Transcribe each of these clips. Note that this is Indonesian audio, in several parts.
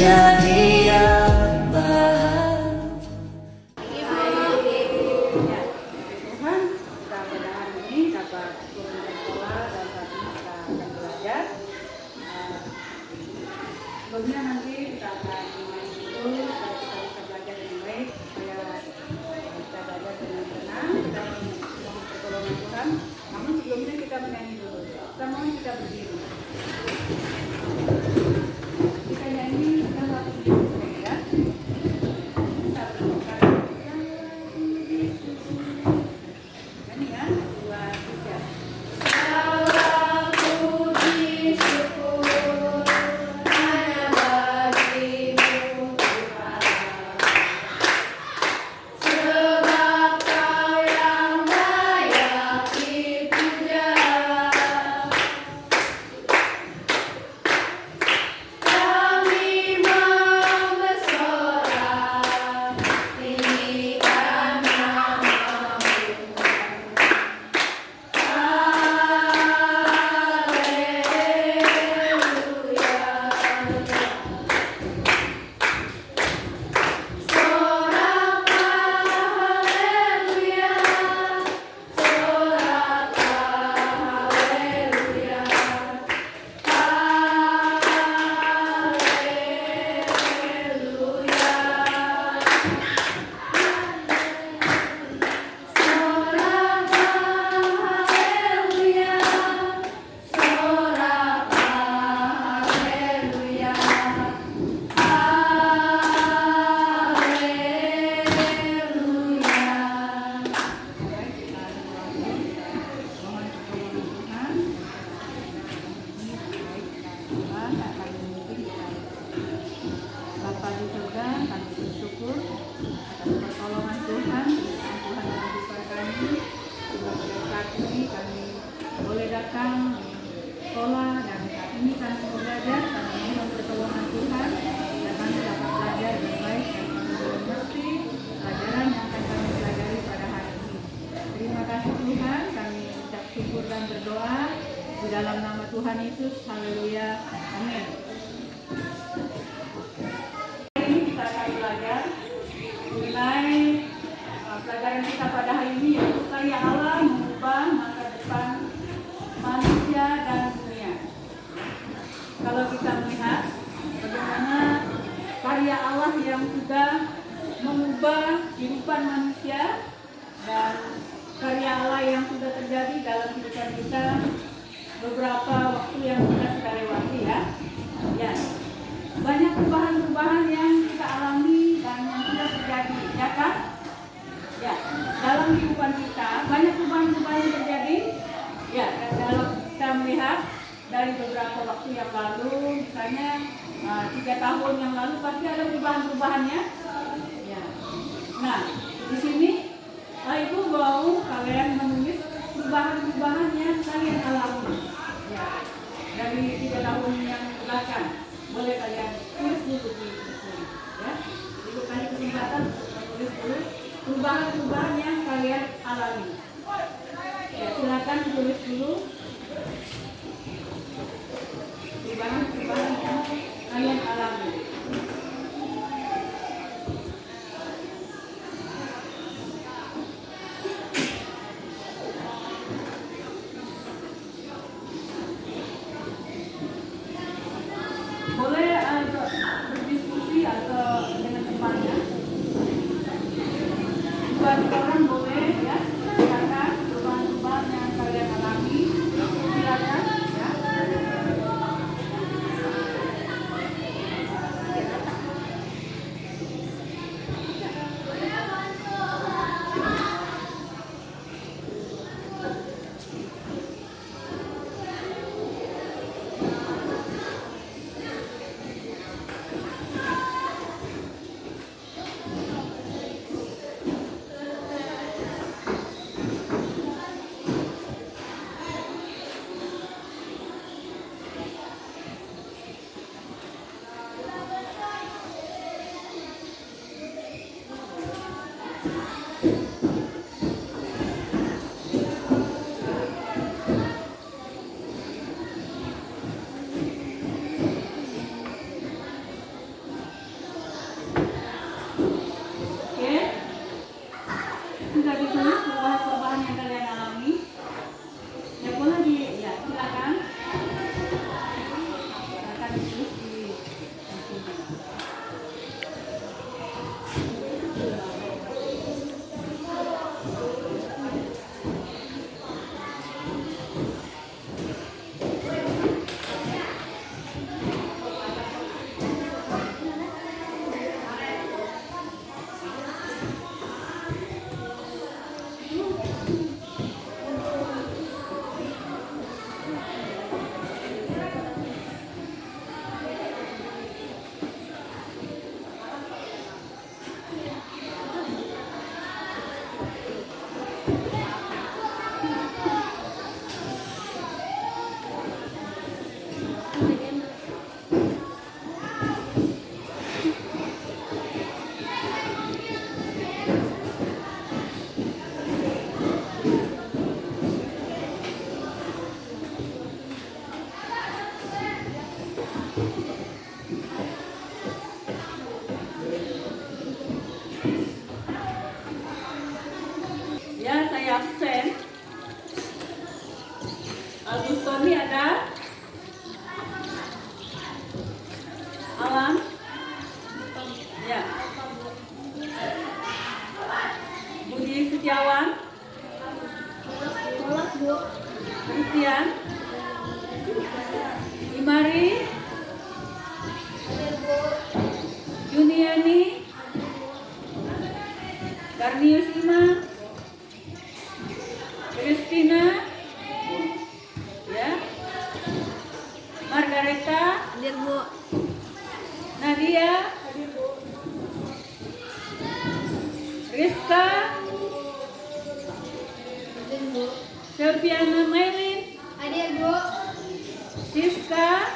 menjadi yang bahagia. Tuhan, kita pada hari ini dapat turun ke sekolah dan saat ini kita akan belajar. Sebelumnya nanti kita akan mulai dulu supaya kita bisa belajar dengan baik, supaya kita belajar dengan tenang, kita mohon pertolongan Tuhan. Namun sebelumnya kita menyanyi dulu. Kita mohon kita berdiri. Kita nyanyi kita satu ya. Kita berdoa. Nyanyi ya, 2, 3. Bapa di surga, kami bersyukur atas pertolongan Tuhan, keberkahan Tuhan dalam kehidupan kami. Juga pada saat ini kami boleh datang di sekolah dan saat ini kami mau belajar, kami mohon pertolongan Tuhan dan kami dapat belajar dengan baik dan kami boleh mengerti pelajaran yang akan kami pelajari pada hari ini. Terima kasih Tuhan, kami ucap syukur dan berdoa di dalam nama Tuhan Yesus. Haleluya, amin. Kita akan belajar mengenai pelajaran kita pada hari ini, yaitu karya Allah mengubah masa depan manusia dan dunia. Kalau kita melihat bagaimana karya Allah yang sudah mengubah kehidupan manusia dan karya Allah yang sudah terjadi dalam kehidupan kita beberapa waktu yang sudah kita lewati ya. Banyak perubahan-perubahan yang kita alami dan yang sudah terjadi, ya kan? Ya, dalam kehidupan kita banyak perubahan-perubahan yang terjadi. Ya, dan kalau kita melihat dari beberapa waktu yang lalu, misalnya 3 tahun yang lalu pasti ada perubahan-perubahannya. Ya. Nah, di sini Ibu mau kalian menulis perubahan-perubahan yang kalian alami. Ya, dari 3 tahun yang belakang. Boleh kalian tulis dulu di buku ya. Ibu kasih kesempatan untuk tulis dulu perubahan-perubahan yang kalian alami. Ya, silakan tulis dulu perubahan-perubahan yang kalian alami. Boleh berdiskusi atau dengan temannya. 2 orang boleh ya, silakan perubahan-perubahan yang kalian alami, silakan ya. sudah ditulis perubahan-perubahan yang kalian alami? Ya boleh ya silakan. Akan ditulis di sini. Ya, saya absen. Agustoni ada? Alam? Ya. Budi Setiawan? Christian? Imari? Juniani? Garnius Ima? Christina, ya, Margareta, Hadir Bu. Nadia, Rizka, Hadir Bu. Selviana Maylin, Hadir Bu. Siska,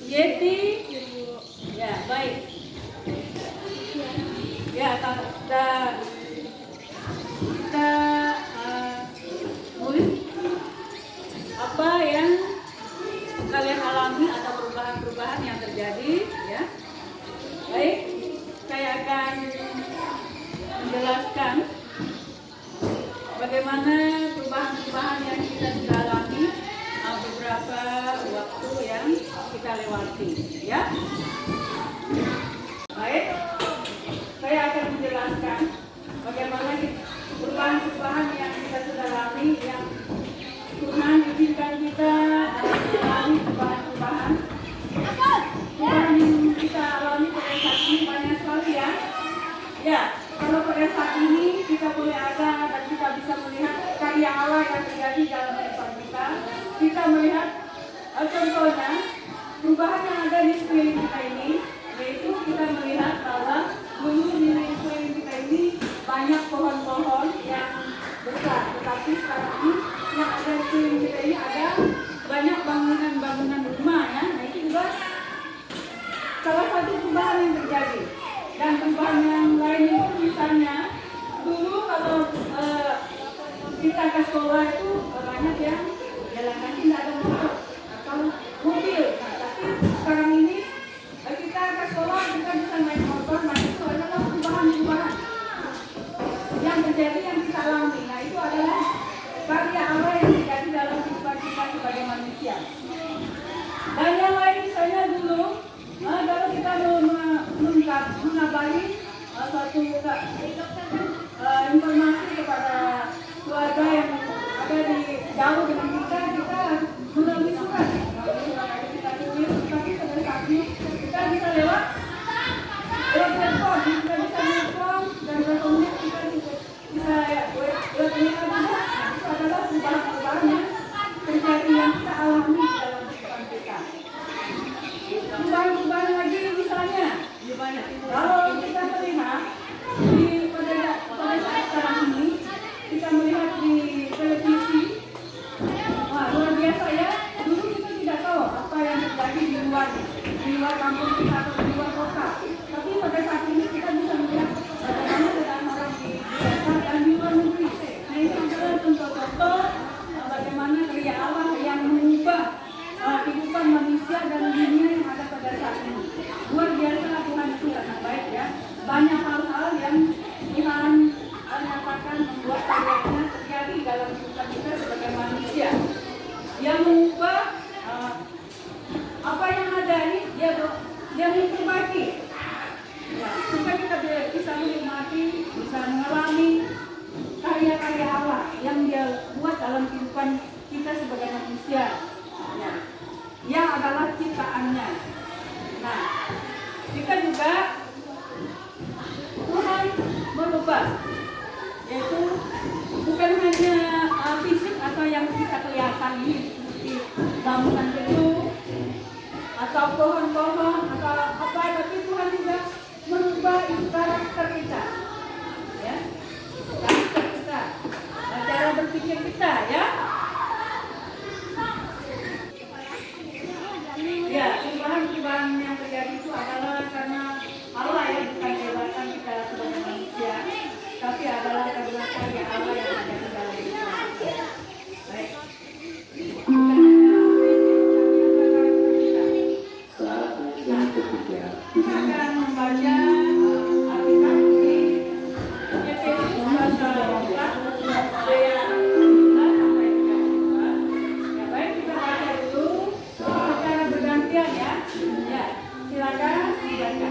Yeti, ya baik, ya kita nulis apa yang kalian alami atau perubahan-perubahan yang terjadi, ya. Baik, saya akan menjelaskan bagaimana perubahan-perubahan yang kita sudah alami beberapa waktu yang kita lewati, ya. Baik, saya akan menjelaskan bagaimana perubahan-perubahan yang kita sudah alami, yang Tuhan izinkan kita alami perubahan-perubahan yang kita alami pada saat ini banyak sekali, ya. Ya, kalau pada saat ini kita boleh ada dan kita bisa melihat karya Allah yang terjadi dalam kehidupan kita. Kita melihat contohnya perubahan yang ada di sekeliling kita ini, yaitu kita melihat bahwa dulu di sekeliling kita ini banyak pohon-pohon yang besar, tetapi sekarang ini yang ada di sekeliling kita ini ada banyak bangunan-bangunan rumah, ya. Nah, itu juga salah satu perubahan yang terjadi. Dan perubahan yang lain itu misalnya dulu kalau kita ke sekolah itu banyak yang jalan kaki, tidak ada motor atau mobil. Nah, tapi sekarang ini kita ke sekolah kita bisa naik motor. Nah, itu adalah perubahan-perubahan yang terjadi yang kita alami. Nah, itu adalah karya Allah yang terjadi dalam kehidupan kita sebagai manusia. Dan yang lain misalnya dulu kalau kita mengabari suatu informasi kepada keluarga yang ada di jauh dengan kita melalui surat. Kita tulis, tapi pada saat ini kita bisa lewat telepon, kita bisa nelfon dan teleponnya kita bisa lewat telepon. Nah, itu adalah perubahan-perubahan yang terjadi yang kita alami dalam kehidupan kita. Perubahan lagi misalnya, kalau kita melihat di Dia buat dalam kehidupan kita sebagai manusia, ya, yang adalah ciptaannya. Nah, kita juga Tuhan merubah, yaitu bukan hanya fisik atau yang kita kelihatan ini seperti bangunan gedung atau pohon-pohon atau apa, tapi Tuhan juga merubah karakter kita, ya, karakter kita, dan cara berpikir kita, ya. Ya, perubahan-perubahan yang terjadi itu adalah karena Allah, ya, bukan kehebatan kita sebagai manusia, tapi adalah karena karya Allah yang ada di dalam kita. Baik. Bukan hanya kita akan membaca Alkitab di Efesus pasal 4 ayat 11 sampai 32. Ya, baik, kita baca dulu secara bergantian, ya. Ya, silakan dibaca.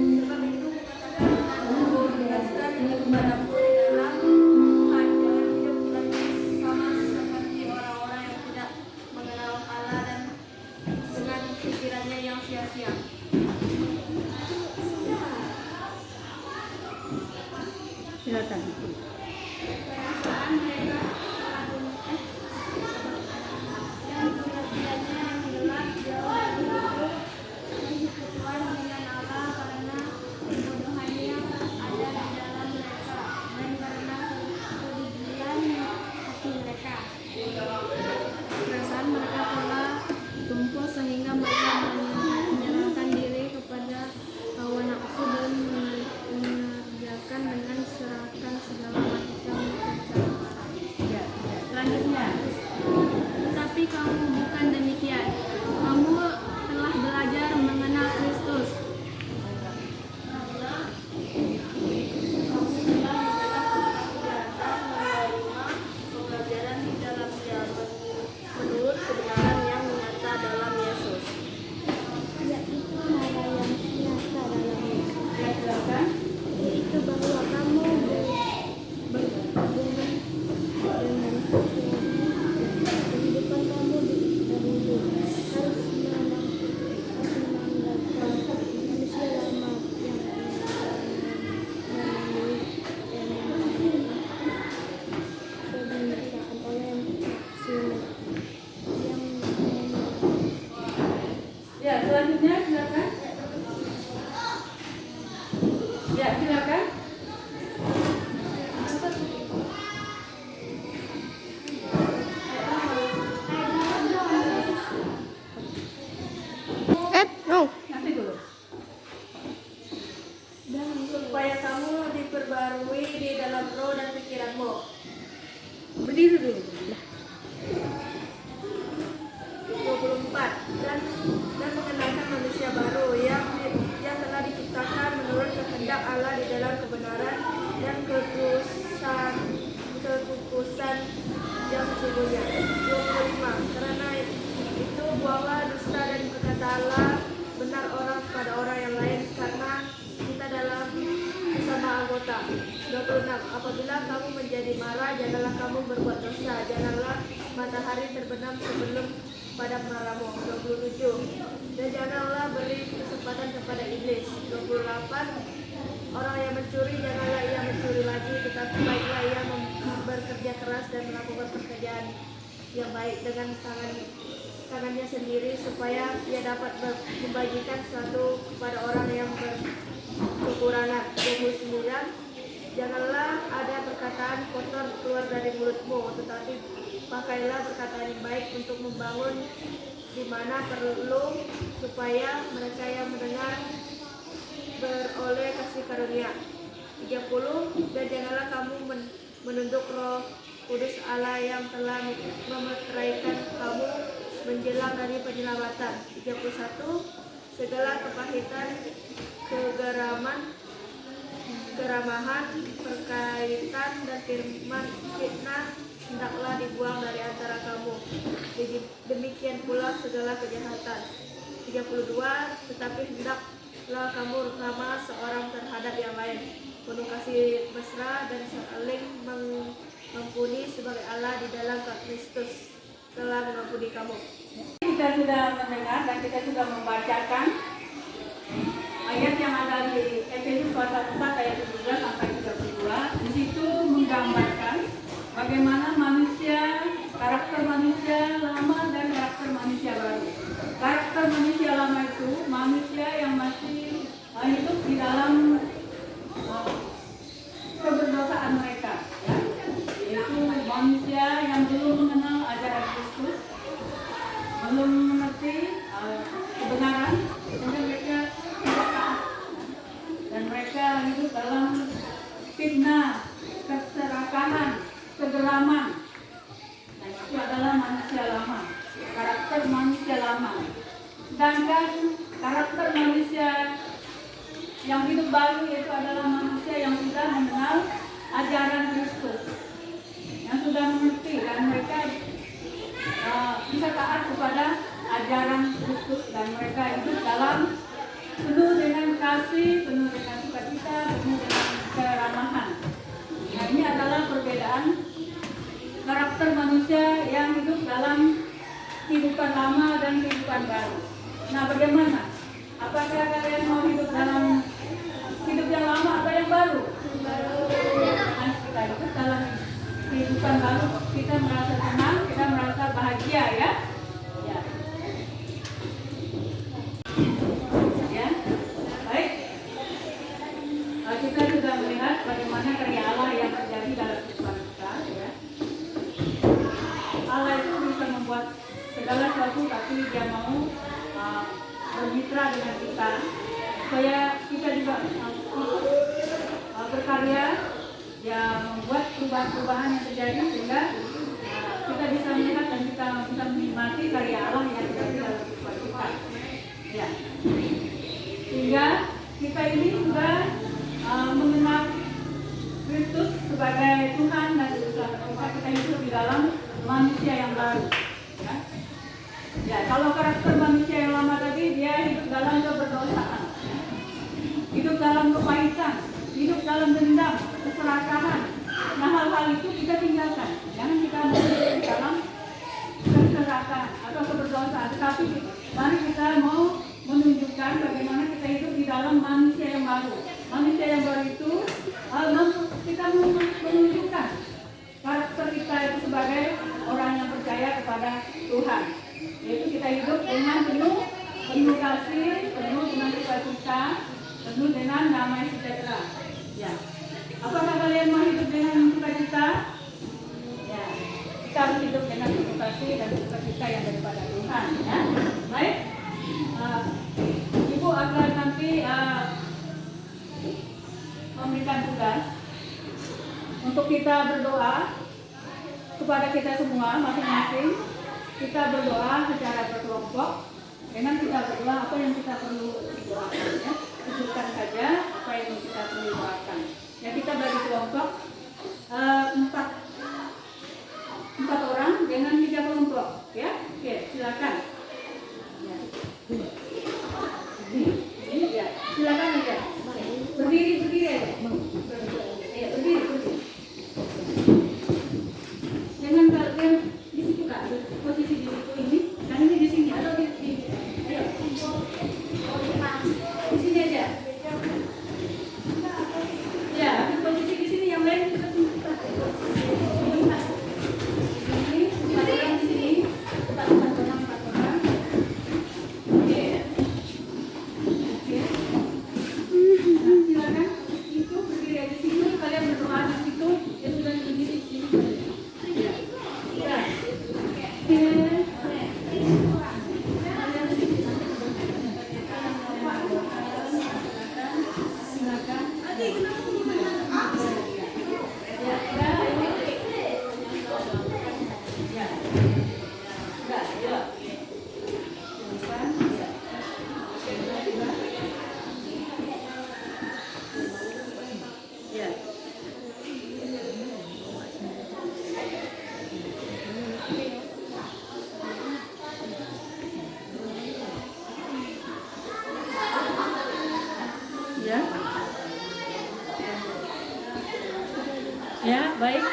Sebab itu kukatakan kepadamu, tegaskan kepadamu di dalam Tuhan, jangan hidup lagi sama seperti orang-orang yang tidak mengenal Allah dan dengan pikirannya yang sia-sia. Silakan. Perasaan mereka yang pikirannya yang gelap jauh dari hidup persekutuan dengan Allah karena kebodohannya ada di dalam mereka dan karena kegigilan hati mereka. Perasaan mereka telah tumpul sehingga mereka menyerahkan diri kepada hawa nafsu dan mengerjakan dengan serahkan segala macam pencapaian. Ya, selanjutnya. Tetapi kamu bukan demikian. Kamu telah belajar mengenal Kristus. Kamu telah menerima pembelajaran di dalam Dia menurut kebenaran yang nyata dalam Yesus. Yaitu hal yang nyata dalam Yesus. Ya, silakan. Yaitu bahwa kamu berhubungan dengan kehidupan kamu dahulu harus menanggalkan manusia lama yang dibinasakan oleh nafsu yang Ya, selanjutnya silakan. Ya, silakan. Nanti dulu. dan supaya kamu diperbarui di dalam roh dan pikiranmu. Berdiri dulu. 24 dan mengenalkan manusia baru yang telah diciptakan menurut kehendak Allah di dalam kebenaran dan kekudusan yang sesungguhnya. 25 karena itu buanglah dusta dan berkatalah benar orang pada orang yang lain karena kita dalam sesama anggota. 26 apabila kamu menjadi marah, janganlah kamu berbuat dosa, janganlah matahari terbenam sebelum pada marahmu. 27 dan janganlah beri kesempatan kepada iblis. 28 orang yang mencuri, janganlah ia mencuri lagi, tetapi baiklah ia bekerja keras dan melakukan pekerjaan yang baik dengan tangannya sendiri supaya ia dapat membagikan sesuatu kepada orang yang berkekurangan. 29 janganlah ada perkataan kotor keluar dari mulutmu, tetapi pakailah perkataan yang baik untuk membangun di mana perlu, supaya mereka yang mendengar beroleh kasih karunia. 30 dan janganlah kamu menunduk Roh Kudus Allah yang telah memeteraikan kamu menjelang dari penyelamatan. 31 segala kepahitan, kegeraman, keramahan, perkaitan dan firman fitnah hendaklah dibuang dari antara kamu. Demikian pula segala kejahatan. 32 tetapi hendaklah kamu ramah seorang terhadap yang lain, penuh kasih mesra dan saling mengampuni, sebab oleh Allah di dalam Kristus telah mengampuni kamu. Kita sudah mendengar dan kita sudah membacakan ayat yang ada di Efesus pasal 4 ayat 17 sampai 32. Di situ menggambarkan bagaimana karakter manusia lama dan karakter manusia baru. Karakter manusia lama itu manusia yang masih hidup di dalam keberdosaan mereka, ya. Yaitu manusia yang belum mengenal ajaran Kristus, belum mengerti kebenaran, sehingga mereka tidak taat, dan mereka hidup dalam fitnah, keserakahan, kegelaman. Nah, itu adalah manusia lama, karakter manusia lama. Sedangkan karakter manusia yang hidup baru yaitu adalah manusia yang sudah mengenal ajaran Kristus, yang sudah mengerti, dan mereka bisa taat kepada ajaran Kristus, dan mereka hidup dalam penuh dengan kasih, penuh dengan sukacita, penuh dengan keramahan. Nah, ini adalah perbedaan karakter manusia yang hidup dalam kehidupan lama dan kehidupan baru. Nah, bagaimana? Apakah kalian mau hidup dalam hidup yang lama atau yang baru? Nah, kita hidup dalam kehidupan baru, kita merasa tenang, kita merasa bahagia, ya. Ya, baik. Kita sudah melihat bagaimana karya Allah yang terjadi dalam kehidupan kita, ya. Allah itu bisa membuat segala sesuatu, tapi Dia mau bermitra dengan kita supaya kita juga berkarya, ya, membuat perubahan-perubahan yang terjadi sehingga kita bisa melihat dan kita bisa menikmati karya Allah yang terjadi dalam kehidupan kita, ya. Sehingga kita ini sudah mengenal Kristus sebagai Tuhan dan Juru Selamat kita hidup di dalam manusia yang baru, ya. Ya, kalau karakter manusia yang lama tadi, dia hidup dalam keberdosaan, hidup dalam kepahitan, hidup dalam dendam, keserakahan. Nah, hal-hal itu kita tinggalkan. Jangan kita hidup dalam keserakahan atau keberdosaan, tetapi mari kita mau menunjukkan bagaimana kita hidup di dalam manusia yang baru. Manusia yang baru itu kita menunjukkan karakter kita itu sebagai orang yang percaya kepada Tuhan. Yaitu kita hidup dengan penuh kasih, penuh dengan sukacita, penuh dengan damai sejahtera. Ya. Apakah kalian mau hidup dengan sukacita? Ya. Kita harus hidup dengan penuh kasih dan sukacita yang daripada Tuhan. Ya. Baik. Ibu akan nanti memberikan tugas untuk kita berdoa kepada kita semua masing-masing. Kita berdoa secara berkelompok. Dengan kita berdoa apa yang kita perlu doakan, ya. Sebutkan saja apa yang kita perlu doakan. Ya, kita bagi kelompok 4 orang dengan 3 kelompok, ya. Oke, silakan. Ya. Ya, silakan aja. Berdiri aja. Ya, berdiri. Jangan kalian di situ, Kak. Posisi di situ ini, dan ini di sini atau di ayo. Di sini aja. Ya, posisi di sini, yang lain kita sini. Ini 4 orang di sini. 4 orang. Oke. Nah, silakan. Itu berdiri di situ, kalian berdoa di situ. Ya sudah berdiri di sini. Ya. Ya. Ya, baik.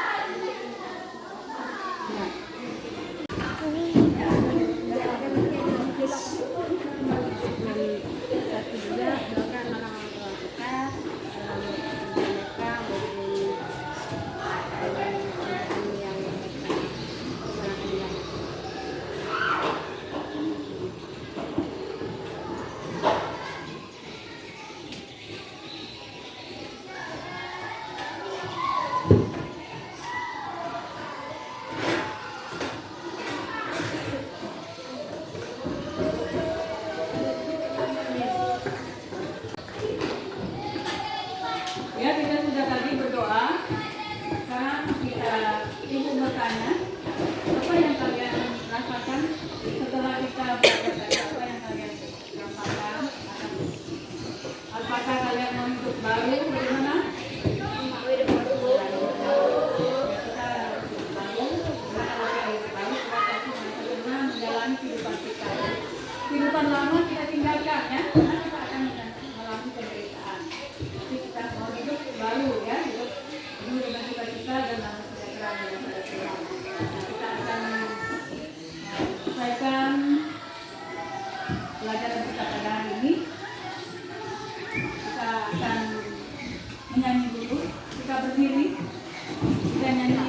Ya, kita sudah tadi berdoa. Sekarang kita ibu bertanya, apa yang kalian rasakan setelah kita belajar tadi? Apa yang kalian rasakan? Apakah kalian mau hidup baru? Bagaimana? Kita hidup baru. Kalau kita hidup baru, kita pasti bagaimana menjalani kehidupan kita. Kehidupan lama kita tinggalkan, ya, karena kita akan mengalami penderitaan. Jadi kita mau hidup baru, ya, hidup dengan cita-cita dan dalam kesejahteraan yang pada Tuhan. Nah, kita akan selesaikan pelajaran kita pada hari ini. Kita akan menyanyi dulu. Kita berdiri, kita nyanyi.